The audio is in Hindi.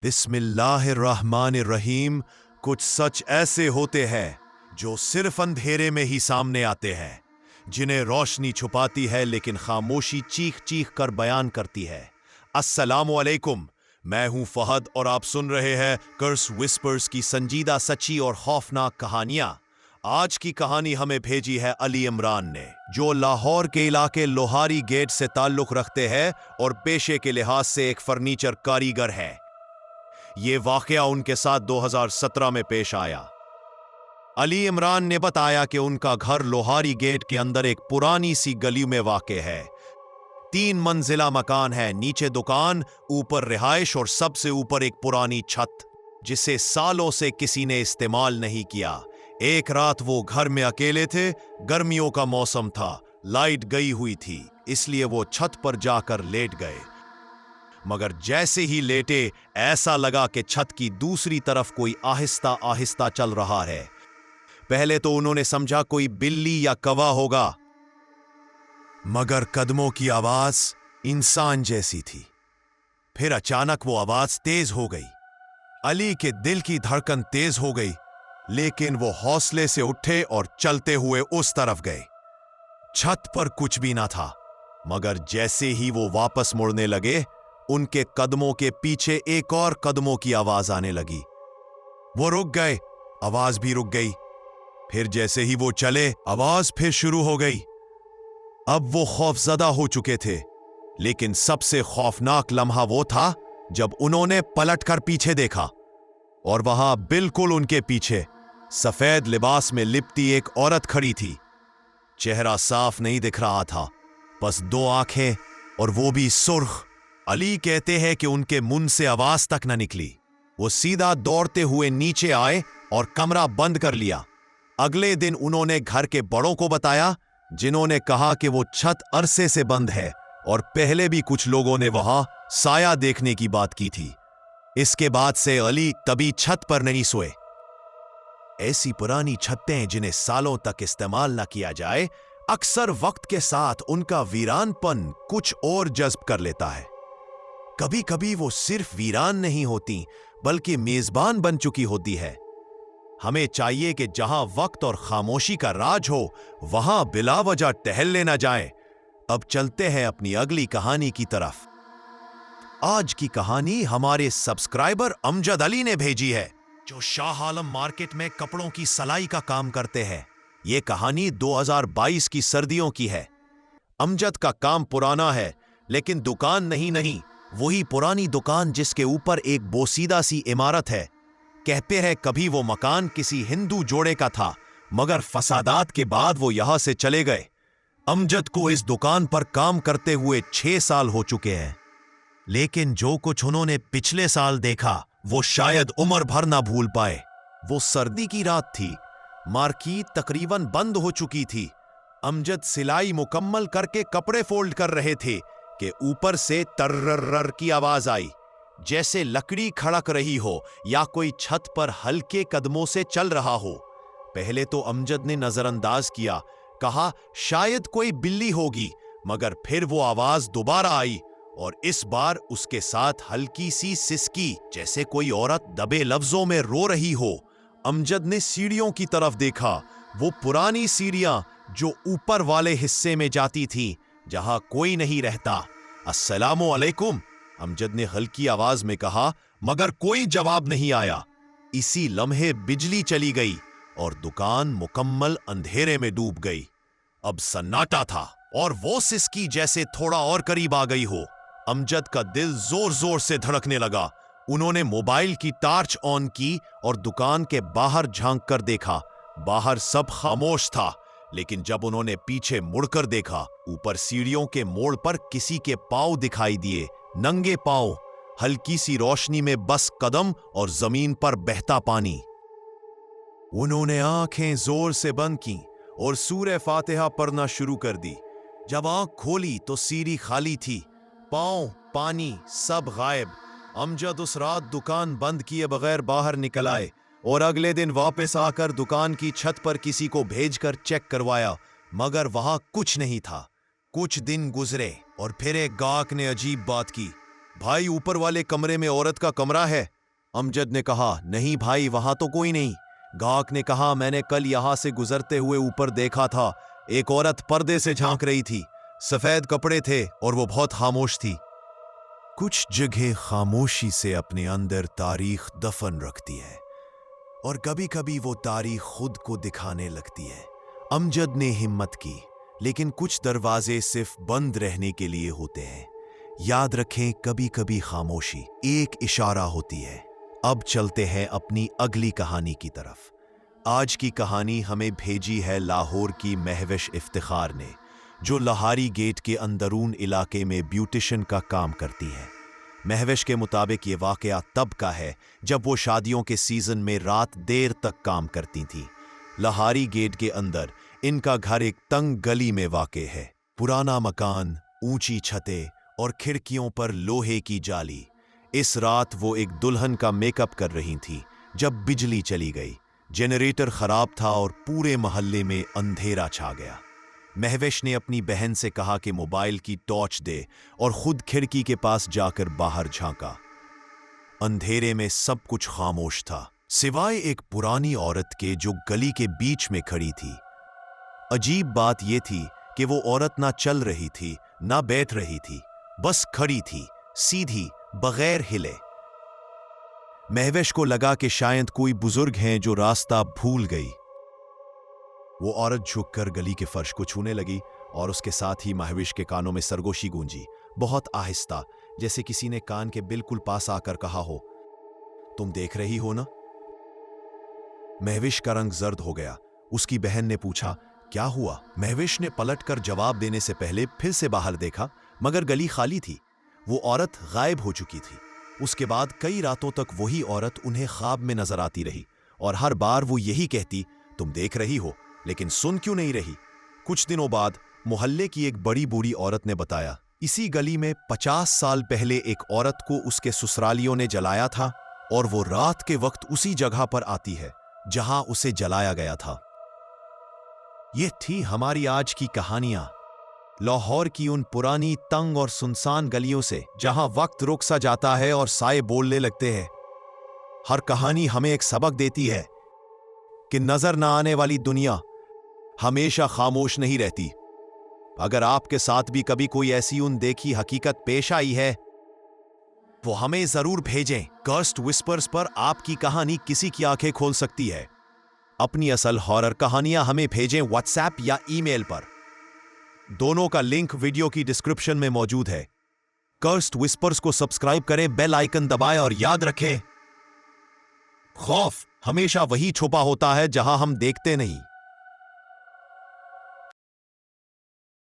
बिस्मिल्लाहिर्रहमानिर्रहीम। कुछ सच ऐसे होते हैं जो सिर्फ अंधेरे में ही सामने आते हैं, जिन्हें रोशनी छुपाती है लेकिन खामोशी चीख चीख कर बयान करती है। अस्सलामु अलैकुम, मैं हूं फहद और आप सुन रहे हैं कर्स विस्पर्स की संजीदा, सच्ची और खौफनाक कहानियां। आज की कहानी हमें भेजी है अली इमरान ने, जो लाहौर के इलाके लोहारी गेट से ताल्लुक रखते हैं और पेशे के लिहाज से एक फर्नीचर कारीगर है। ये वाकया उनके साथ 2017 में पेश आया। अली इमरान ने बताया कि उनका घर लोहारी गेट के अंदर एक पुरानी सी गली में वाक़े है। 3 मंजिला मकान है, नीचे दुकान, ऊपर रिहाइश और सबसे ऊपर एक पुरानी छत, जिसे सालों से किसी ने इस्तेमाल नहीं किया। एक रात वो घर में अकेले थे, गर्मियों का मौसम था, लाइट गई हुई थी, इसलिए वो छत पर जाकर लेट गए। मगर जैसे ही लेटे, ऐसा लगा कि छत की दूसरी तरफ कोई आहिस्ता आहिस्ता चल रहा है। पहले तो उन्होंने समझा कोई बिल्ली या कौवा होगा, मगर कदमों की आवाज इंसान जैसी थी। फिर अचानक वो आवाज तेज हो गई। अली के दिल की धड़कन तेज हो गई, लेकिन वो हौसले से उठे और चलते हुए उस तरफ गए। छत पर कुछ भी ना था, मगर जैसे ही वो वापस मुड़ने लगे, उनके कदमों के पीछे एक और कदमों की आवाज आने लगी। वो रुक गए, आवाज भी रुक गई। फिर जैसे ही वो चले, आवाज फिर शुरू हो गई। अब वो खौफजदा हो चुके थे, लेकिन सबसे खौफनाक लम्हा वो था जब उन्होंने पलटकर पीछे देखा, और वहां बिल्कुल उनके पीछे सफेद लिबास में लिपटी एक औरत खड़ी थी। चेहरा साफ नहीं दिख रहा था, बस 2 आंखें, और वो भी सुर्ख। अली कहते हैं कि उनके मुंह से आवाज तक न निकली। वो सीधा दौड़ते हुए नीचे आए और कमरा बंद कर लिया। अगले दिन उन्होंने घर के बड़ों को बताया, जिन्होंने कहा कि वो छत अरसे से बंद है और पहले भी कुछ लोगों ने वहां साया देखने की बात की थी। इसके बाद से अली कभी छत पर नहीं सोए। ऐसी पुरानी छतें जिन्हें सालों तक इस्तेमाल न किया जाए, अक्सर वक्त के साथ उनका वीरानपन कुछ और जज्ब कर लेता है। कभी कभी वो सिर्फ वीरान नहीं होती, बल्कि मेजबान बन चुकी होती है। हमें चाहिए कि जहां वक्त और खामोशी का राज हो, वहां बिलावजह टहलने न जाएं। अब चलते हैं अपनी अगली कहानी की तरफ। आज की कहानी हमारे सब्सक्राइबर अमजद अली ने भेजी है, जो शाह आलम मार्केट में कपड़ों की सलाई का काम करते हैं। ये कहानी 2022 की सर्दियों की है। अमजद का काम पुराना है, लेकिन दुकान नहीं, वही पुरानी दुकान जिसके ऊपर एक बोसीदा सी इमारत है। कहते हैं कभी वो मकान किसी हिंदू जोड़े का था, मगर फसादात के बाद वो यहां से चले गए। अमजद को इस दुकान पर काम करते हुए 6 साल हो चुके हैं, लेकिन जो कुछ उन्होंने पिछले साल देखा, वो शायद उम्र भर ना भूल पाए। वो सर्दी की रात थी, मार्केट तकरीबन बंद हो चुकी थी। अमजद सिलाई मुकम्मल करके कपड़े फोल्ड कर रहे थे कि ऊपर से तर्रर्र की आवाज आई, जैसे लकड़ी खड़क रही हो या कोई छत पर हल्के कदमों से चल रहा हो। पहले तो अमजद ने नजरअंदाज किया, कहा शायद कोई बिल्ली होगी, मगर फिर वो आवाज दोबारा आई, और इस बार उसके साथ हल्की सी सिसकी, जैसे कोई औरत दबे लफ्जों में रो रही हो। अमजद ने सीढ़ियों की तरफ देखा, वो पुरानी सीढ़ियां जो ऊपर वाले हिस्से में जाती थी, जहां कोई नहीं रहता। अस्सलामु अलैकुम, अमजद ने हल्की आवाज में कहा, मगर कोई जवाब नहीं आया। इसी लम्हे बिजली चली गई और दुकान मुकम्मल अंधेरे में डूब गई। अब सन्नाटा था, और वो सिसकी जैसे थोड़ा और करीब आ गई हो। अमजद का दिल जोर जोर से धड़कने लगा। उन्होंने मोबाइल की टार्च ऑन की और दुकान के बाहर झांक कर देखा। बाहर सब खामोश था, लेकिन जब उन्होंने पीछे मुड़कर देखा, ऊपर सीढ़ियों के मोड़ पर किसी के पांव दिखाई दिए, नंगे पांव, हल्की सी रोशनी में बस कदम और जमीन पर बहता पानी। उन्होंने आंखें जोर से बंद की और सूरह फातिहा पढ़ना शुरू कर दी। जब आंख खोली तो सीढ़ी खाली थी, पांव, पानी, सब गायब। अमजद उस रात दुकान बंद किए बगैर बाहर निकल आए और अगले दिन वापस आकर दुकान की छत पर किसी को भेजकर चेक करवाया, मगर वहां कुछ नहीं था। कुछ दिन गुजरे और फिर एक गाहक ने अजीब बात की। भाई ऊपर वाले कमरे में औरत का कमरा है। अमजद ने कहा, नहीं भाई, वहां तो कोई नहीं। गाहक ने कहा, मैंने कल यहां से गुजरते हुए ऊपर देखा था, एक औरत पर्दे से झांक रही थी, सफेद कपड़े थे और वो बहुत खामोश थी। कुछ जगह खामोशी से अपने अंदर तारीख दफन रखती है और कभी कभी वो तारीख खुद को दिखाने लगती है। अमजद ने हिम्मत की, लेकिन कुछ दरवाजे सिर्फ बंद रहने के लिए होते हैं। याद रखें, कभी कभी खामोशी एक इशारा होती है। अब चलते हैं अपनी अगली कहानी की तरफ। आज की कहानी हमें भेजी है लाहौर की महविश इफ्तिखार ने, जो लहारी गेट के अंदरून इलाके में ब्यूटिशियन का काम करती है। महविश के मुताबिक ये वाकया तब का है जब वो शादियों के सीजन में रात देर तक काम करती थी। लहारी गेट के अंदर इनका घर एक तंग गली में वाक़े है। पुराना मकान, ऊंची छतें और खिड़कियों पर लोहे की जाली। इस रात वो एक दुल्हन का मेकअप कर रही थी जब बिजली चली गई। जनरेटर खराब था और पूरे मोहल्ले में अंधेरा छा गया। महविश ने अपनी बहन से कहा कि मोबाइल की टॉर्च दे और खुद खिड़की के पास जाकर बाहर झांका। अंधेरे में सब कुछ खामोश था, सिवाय एक पुरानी औरत के जो गली के बीच में खड़ी थी। अजीब बात यह थी कि वो औरत ना चल रही थी ना बैठ रही थी, बस खड़ी थी, सीधी, बगैर हिले। महविश को लगा कि शायद कोई बुजुर्ग हैं जो रास्ता भूल गई। वो औरत झुककर गली के फर्श को छूने लगी और उसके साथ ही महविश के कानों में सरगोशी गूंजी, बहुत आहिस्ता, जैसे किसी ने कान के बिल्कुल पास आकर कहा हो, तुम देख रही हो ना? महविश का रंग जर्द हो गया। उसकी बहन ने पूछा, क्या हुआ? महविश ने पलटकर जवाब देने से पहले फिर से बाहर देखा, मगर गली खाली थी। वो औरत गायब हो चुकी थी। उसके बाद कई रातों तक वही औरत उन्हें ख्वाब में नजर आती रही और हर बार वो यही कहती, तुम देख रही हो, लेकिन सुन क्यों नहीं रही? कुछ दिनों बाद मोहल्ले की एक बड़ी बूढ़ी औरत ने बताया, इसी गली में 50 साल पहले एक औरत को उसके ससुरालियों ने जलाया था और वो रात के वक्त उसी जगह पर आती है जहां उसे जलाया गया था। ये थी हमारी आज की कहानियां, लाहौर की उन पुरानी तंग और सुनसान गलियों से जहां वक्त रुक सा जाता है और साए बोलने लगते हैं। हर कहानी हमें एक सबक देती है कि नजर ना आने वाली दुनिया हमेशा खामोश नहीं रहती। अगर आपके साथ भी कभी कोई ऐसी अनदेखी हकीकत पेश आई है, वो हमें जरूर भेजें। कर्स्ड विस्पर्स पर आपकी कहानी किसी की आंखें खोल सकती है। अपनी असल हॉरर कहानियां हमें भेजें व्हाट्सएप या ईमेल पर। दोनों का लिंक वीडियो की डिस्क्रिप्शन में मौजूद है। कर्स्ड विस्पर्स को सब्सक्राइब करें, बेल आइकन दबाएं और याद रखें, खौफ हमेशा वही छुपा होता है जहां हम देखते नहीं।